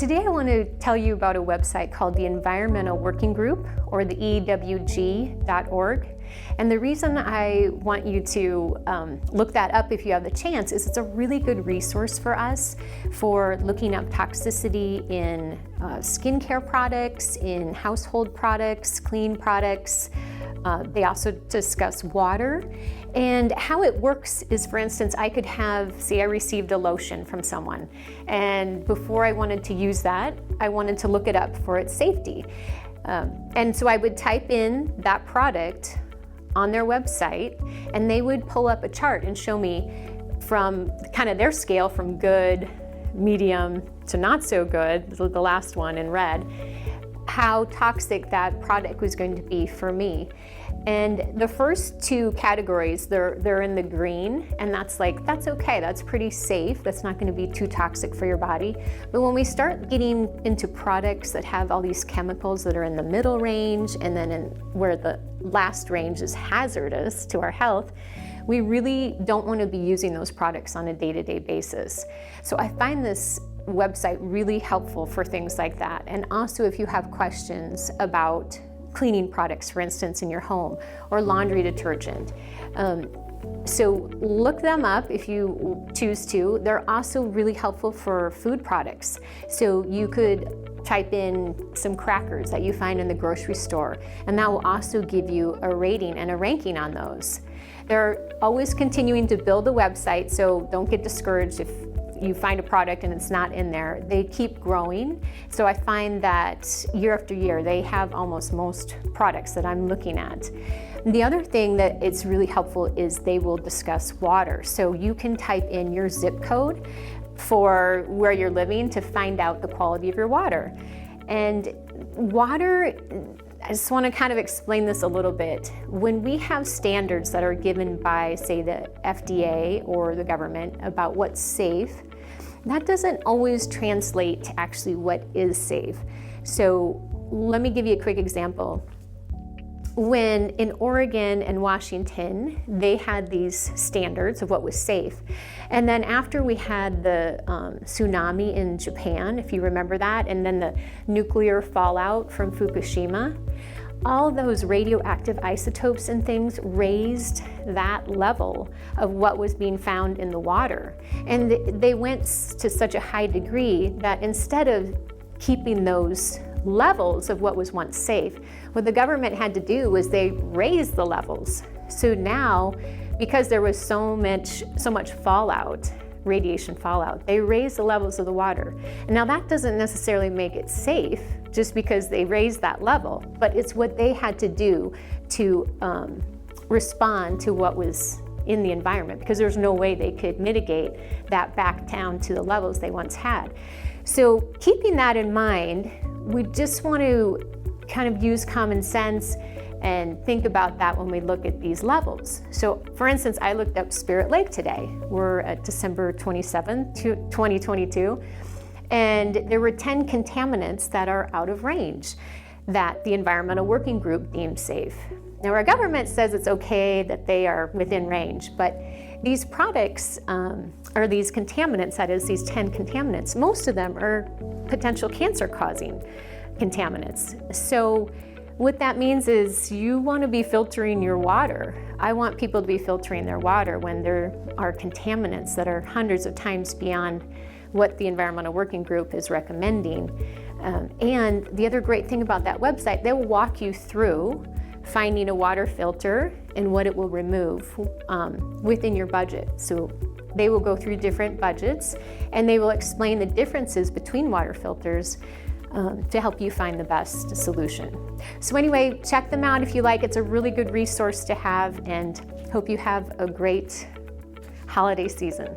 today I want to tell you about a website called the Environmental Working Group, or the EWG.org. And the reason I want you to look that up if you have the chance is it's a really good resource for us for looking up toxicity in skincare products, in household products, clean products. They also discuss water. And how it works is, for instance, I could have, say I received a lotion from someone, and before I wanted to use that, I wanted to look it up for its safety. And so I would type in that product on their website, and they would pull up a chart and show me from kind of their scale from good, medium to not so good, the last one in red, how toxic that product was going to be for me. And the first two categories, they're in the green, and that's okay, that's pretty safe, that's not going to be too toxic for your body. But when we start getting into products that have all these chemicals that are in the middle range, and then where the last range is hazardous to our health, we really don't want to be using those products on a day-to-day basis. So I find this website really helpful for things like that. And also if you have questions about cleaning products, for instance, in your home, or laundry detergent. So look them up if you choose to. They're also really helpful for food products. So you could type in some crackers that you find in the grocery store, and that will also give you a rating and a ranking on those. They're always continuing to build the website, so don't get discouraged if you find a product and it's not in there. They keep growing. So I find that year after year, they have almost most products that I'm looking at. The other thing that it's really helpful is they will discuss water. So you can type in your zip code for where you're living to find out the quality of your water. And water, I just want to kind of explain this a little bit. When we have standards that are given by, say, the FDA or the government about what's safe, that doesn't always translate to actually what is safe. So let me give you a quick example. When in Oregon and Washington, they had these standards of what was safe. And then after we had the tsunami in Japan, if you remember that, and then the nuclear fallout from Fukushima, all those radioactive isotopes and things raised that level of what was being found in the water. And they went to such a high degree that instead of keeping those levels of what was once safe, what the government had to do was they raised the levels. So now, because there was so much fallout, radiation fallout, they raised the levels of the water. And now that doesn't necessarily make it safe just because they raised that level, but it's what they had to do to respond to what was in the environment, because there's no way they could mitigate that back down to the levels they once had. So keeping that in mind, we just want to kind of use common sense and think about that when we look at these levels. So for instance, I looked up Spirit Lake today. We're at December 27th, 2022, and there were 10 contaminants that are out of range that the Environmental Working Group deemed safe. Now our government says it's okay that they are within range, but these products, or these contaminants, that is, these 10 contaminants, most of them are potential cancer-causing contaminants. So what that means is you want to be filtering your water. I want people to be filtering their water when there are contaminants that are hundreds of times beyond what the Environmental Working Group is recommending. And the other great thing about that website, they will walk you through finding a water filter and what it will remove within your budget. So they will go through different budgets, and they will explain the differences between water filters to help you find the best solution. So anyway, check them out if you like. It's a really good resource to have, and hope you have a great holiday season.